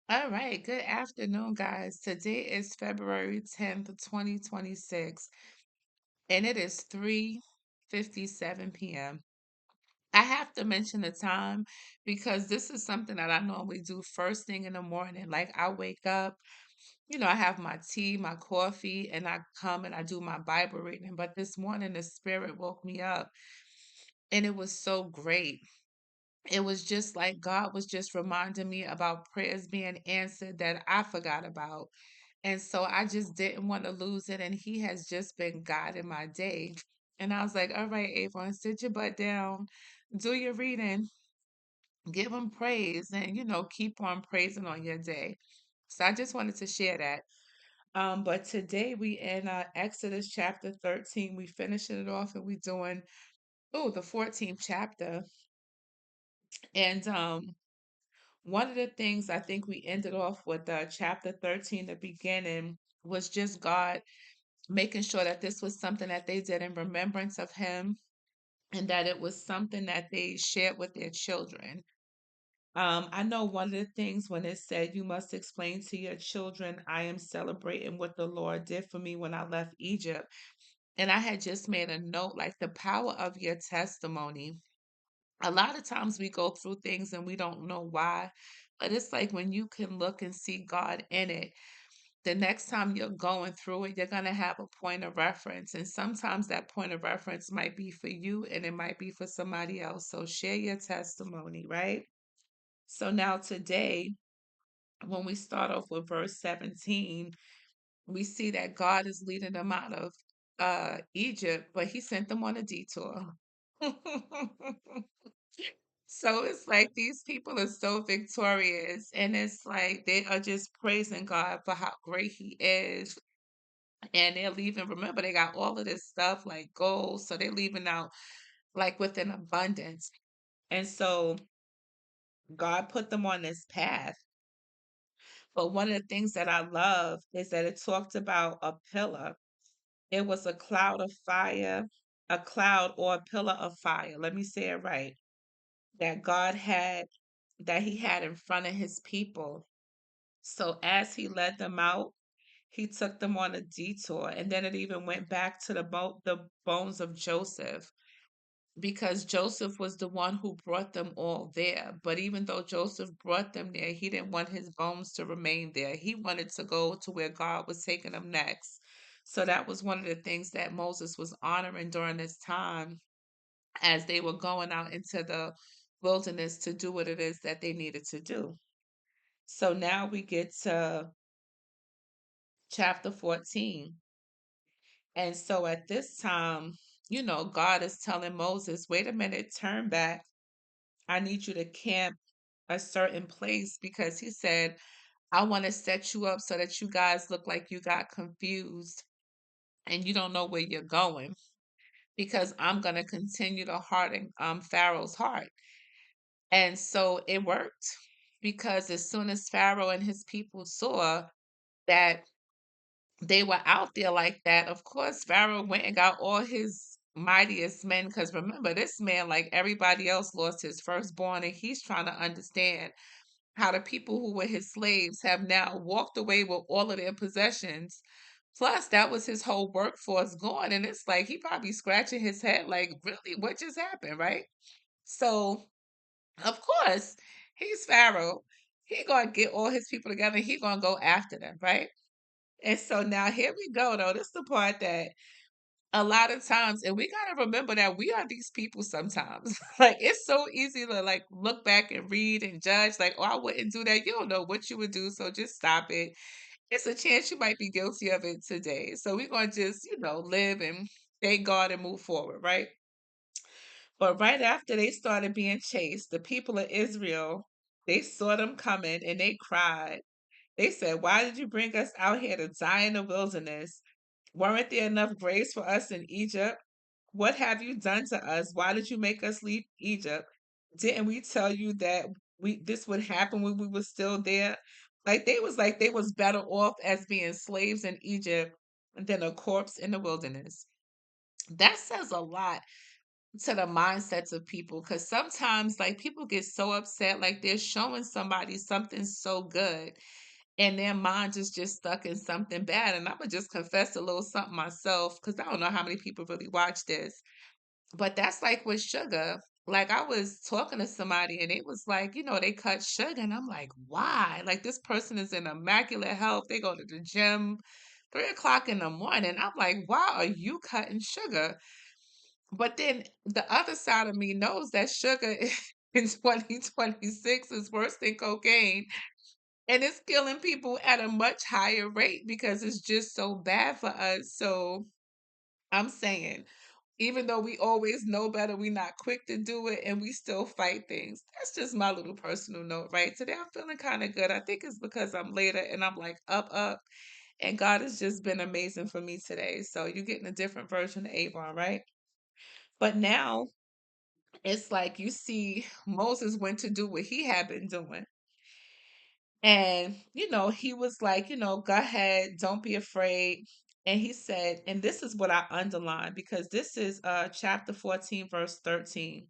All right, good afternoon, guys. Today is February 10th, 2026, and it is 3:57 p.m. I have to mention the time because this is something that I normally do first thing in the morning. Like I wake up, I have my tea, my coffee, and I come and I do my Bible reading. But this morning, the Spirit woke me up, and it was so great. It was just like God was just reminding me about prayers being answered that I forgot about. And so I just didn't want to lose it. And he has just been guiding my day. And I was like, all right, Avon, sit your butt down, do your reading, give him praise, and, keep on praising on your day. So I just wanted to share that. But today we in Exodus chapter 13. We finishing it off and we doing, the 14th chapter. And one of the things I think we ended off with chapter 13, the beginning, was just God making sure that this was something that they did in remembrance of him and that it was something that they shared with their children. I know one of the things when it said, you must explain to your children, I am celebrating what the Lord did for me when I left Egypt. And I had just made a note like the power of your testimony. A lot of times we go through things and we don't know why, but it's like when you can look and see God in it, the next time you're going through it, you're going to have a point of reference. And sometimes that point of reference might be for you and it might be for somebody else. So share your testimony, right? So now today, when we start off with verse 17, we see that God is leading them out of Egypt, but he sent them on a detour. So it's like these people are so victorious, and it's like they are just praising God for how great He is. And they're leaving. Remember, they got all of this stuff like gold, so they're leaving out like with an abundance. And so God put them on this path. But one of the things that I love is that it talked about a pillar. It was a cloud of fire, a cloud or a pillar of fire. Let me say it right. That God had, that He had in front of His people. So as He led them out, He took them on a detour. And then it even went back to the bones of Joseph, because Joseph was the one who brought them all there. But even though Joseph brought them there, he didn't want his bones to remain there. He wanted to go to where God was taking them next. So that was one of the things that Moses was honoring during this time as they were going out into the wilderness to do what it is that they needed to do. So now we get to chapter 14. And so at this time, God is telling Moses, wait a minute, turn back. I need you to camp a certain place because he said, I want to set you up so that you guys look like you got confused and you don't know where you're going, because I'm going to continue to harden Pharaoh's heart. And so it worked, because as soon as Pharaoh and his people saw that they were out there like that, of course, Pharaoh went and got all his mightiest men. Because remember, this man, like everybody else, lost his firstborn, and he's trying to understand how the people who were his slaves have now walked away with all of their possessions. Plus, that was his whole workforce gone. And it's like he probably scratching his head, like, really, what just happened, right? So, of course, he's Pharaoh. He gonna get all his people together. He gonna go after them, right? And so now here we go, though. This is the part that a lot of times, and we gotta remember that we are these people sometimes. Like it's so easy to like look back and read and judge, like, oh, I wouldn't do that. You don't know what you would do, so just stop it. It's a chance you might be guilty of it today. So we're gonna just, live and thank God and move forward, right? But right after they started being chased, the people of Israel, they saw them coming and they cried. They said, why did you bring us out here to die in the wilderness? Weren't there enough graves for us in Egypt? What have you done to us? Why did you make us leave Egypt? Didn't we tell you that this would happen when we were still there? Like they was better off as being slaves in Egypt than a corpse in the wilderness. That says a lot to the mindsets of people, because sometimes like people get so upset, like they're showing somebody something so good and their mind is just stuck in something bad. And I'm gonna just confess a little something myself, because I don't know how many people really watch this. But that's like with sugar. Like I was talking to somebody and it was like, they cut sugar. And I'm like, why? Like this person is in immaculate health. They go to the gym 3 o'clock in the morning. I'm like, why are you cutting sugar? But then the other side of me knows that sugar in 2026 is worse than cocaine. And it's killing people at a much higher rate because it's just so bad for us. So I'm saying, even though we always know better, we not quick to do it and we still fight things. That's just my little personal note, right? Today I'm feeling kind of good. I think it's because I'm later and I'm like up. And God has just been amazing for me today. So you're getting a different version of Avon, right? But now it's like you see Moses went to do what he had been doing. And, he was like, go ahead, don't be afraid. And he said, and this is what I underline because this is chapter 14, verse 13.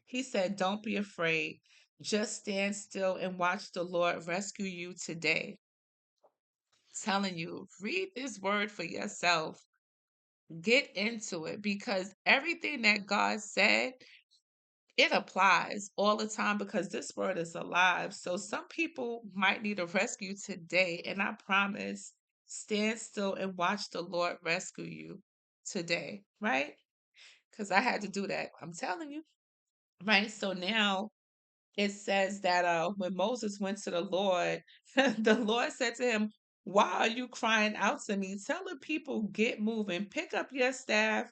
He said, don't be afraid. Just stand still and watch the Lord rescue you today. Telling you, read this word for yourself. Get into it because everything that God said, it applies all the time because this word is alive. So some people might need a rescue today, and I promise, stand still and watch the Lord rescue you today, right? Because I had to do that. I'm telling you, right? So now it says that when Moses went to the Lord, the Lord said to him, why are you crying out to me? Tell the people, get moving, pick up your staff,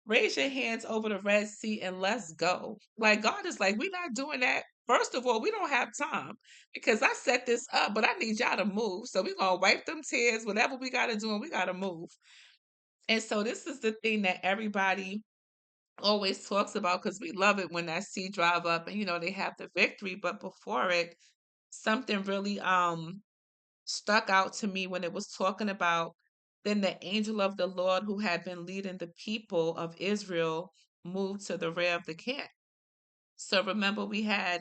raise your hands over the Red Sea, and let's go. Like, God is like, we're not doing that. First of all, we don't have time because I set this up, but I need y'all to move. So we're going to wipe them tears, whatever we got to do, and we got to move. And so this is the thing that everybody always talks about because we love it when that sea drive up and they have the victory. But before it, something really stuck out to me when it was talking about then the angel of the Lord who had been leading the people of Israel moved to the rear of the camp. So remember we had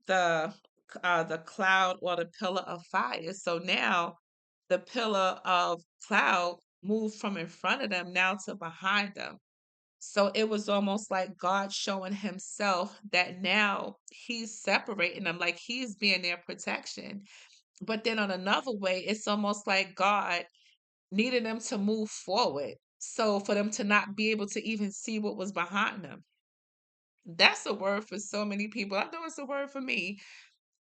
the cloud or the pillar of fire. So now the pillar of cloud moved from in front of them now to behind them. So it was almost like God showing himself that now he's separating them, like he's being their protection. But then on another way, it's almost like God needed them to move forward. So for them to not be able to even see what was behind them. That's a word for so many people. I know it's a word for me.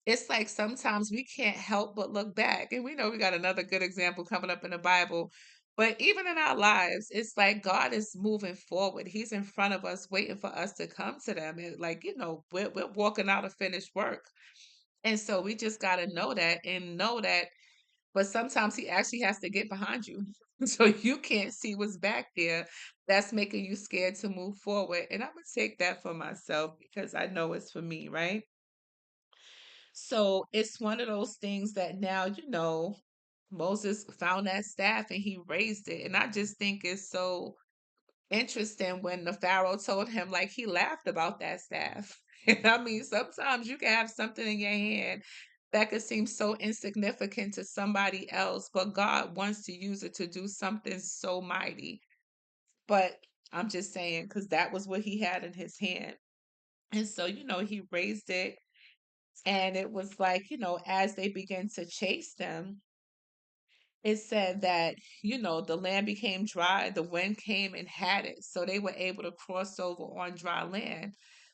It's like sometimes we can't help but look back. And we know we got another good example coming up in the Bible. But even in our lives, it's like God is moving forward. He's in front of us, waiting for us to come to them. And like, we're walking out a finished work. And so we just got to know that and know that. But sometimes he actually has to get behind you. So you can't see what's back there. That's making you scared to move forward. And I'm going to take that for myself because I know it's for me, right? So it's one of those things that now, Moses found that staff and he raised it. And I just think it's so interesting when the Pharaoh told him, like, he laughed about that staff. And I mean, sometimes you can have something in your hand that could seem so insignificant to somebody else, but God wants to use it to do something so mighty. But I'm just saying, because that was what he had in his hand. And so, he raised it and it was like, as they began to chase them, it said that, the land became dry, the wind came and had it. So they were able to cross over on dry land.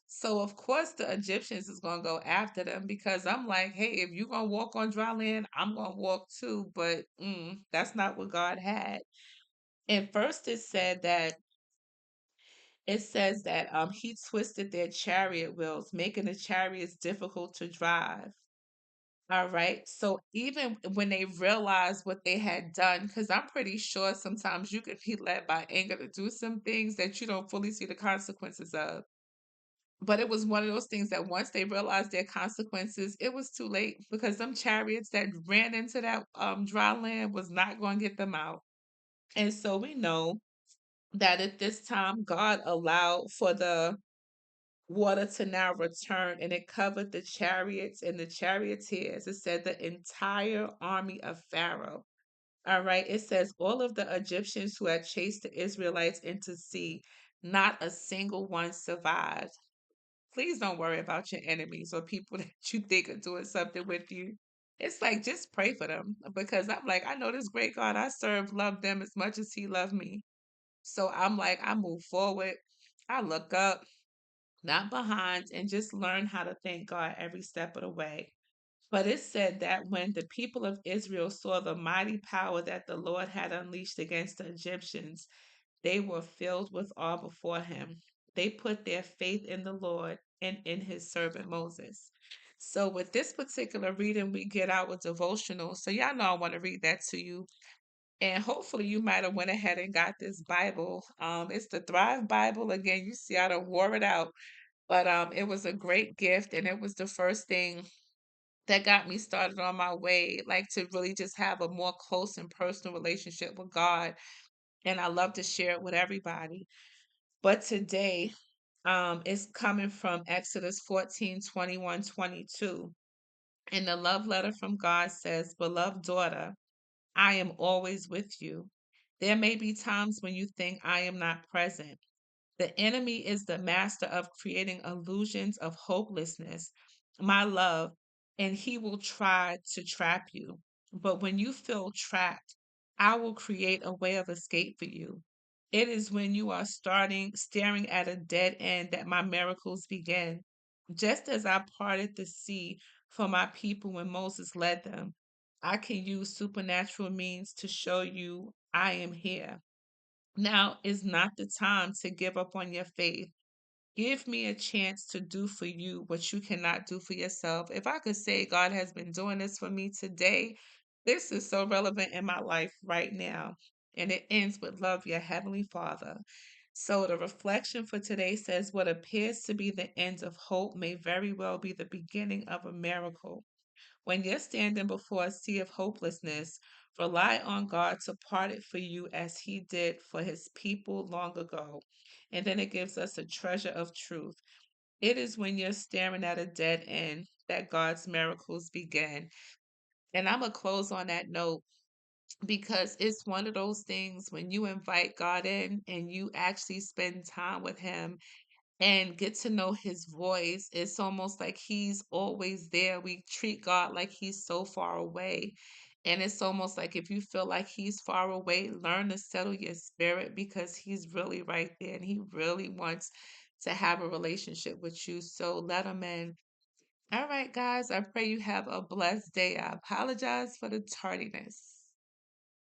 So of course the Egyptians is gonna go after them because I'm like, hey, if you're gonna walk on dry land, I'm gonna walk too. But that's not what God had. And first it says that he twisted their chariot wheels, making the chariots difficult to drive. All right. So even when they realized what they had done, because I'm pretty sure sometimes you could be led by anger to do some things that you don't fully see the consequences of. But it was one of those things that once they realized their consequences, it was too late because them chariots that ran into that dry land was not going to get them out. And so we know that at this time God allowed for the water to now return, and it covered the chariots and the charioteers. It said the entire army of Pharaoh. All right. It says all of the Egyptians who had chased the Israelites into sea, not a single one survived. Please don't worry about your enemies or people that you think are doing something with you. It's like just pray for them because I'm like, I know this great God I serve loved them as much as he loved me. So I'm like, I move forward. I look up, not behind, and just learn how to thank God every step of the way. But it said that when the people of Israel saw the mighty power that the Lord had unleashed against the Egyptians, they were filled with awe before him. They put their faith in the Lord and in his servant Moses. So, with this particular reading, we get our devotional. So, y'all know I want to read that to you. And hopefully, you might have went ahead and got this Bible. It's the Thrive Bible. Again, you see, I done wore it out, but it was a great gift, and it was the first thing that got me started on my way, like to really just have a more close and personal relationship with God. And I love to share it with everybody. But today, it's coming from Exodus 14, 21, 22. And the love letter from God says, Beloved daughter, I am always with you. There may be times when you think I am not present. The enemy is the master of creating illusions of hopelessness, my love, and he will try to trap you. But when you feel trapped, I will create a way of escape for you. It is when you are starting staring at a dead end that my miracles begin. Just as I parted the sea for my people when Moses led them, I can use supernatural means to show you I am here. Now is not the time to give up on your faith. Give me a chance to do for you what you cannot do for yourself. If I could say God has been doing this for me today, this is so relevant in my life right now. And it ends with love your heavenly Father. So the reflection for today says what appears to be the end of hope may very well be the beginning of a miracle. When you're standing before a sea of hopelessness, rely on God to part it for you as He did for His people long ago. And then it gives us a treasure of truth. It is when you're staring at a dead end that God's miracles begin. And I'm going to close on that note because it's one of those things when you invite God in and you actually spend time with Him and get to know his voice. It's almost like he's always there. We treat God like he's so far away. And it's almost like if you feel like he's far away, learn to settle your spirit because he's really right there and he really wants to have a relationship with you. So let him in. All right, guys, I pray you have a blessed day. I apologize for the tardiness.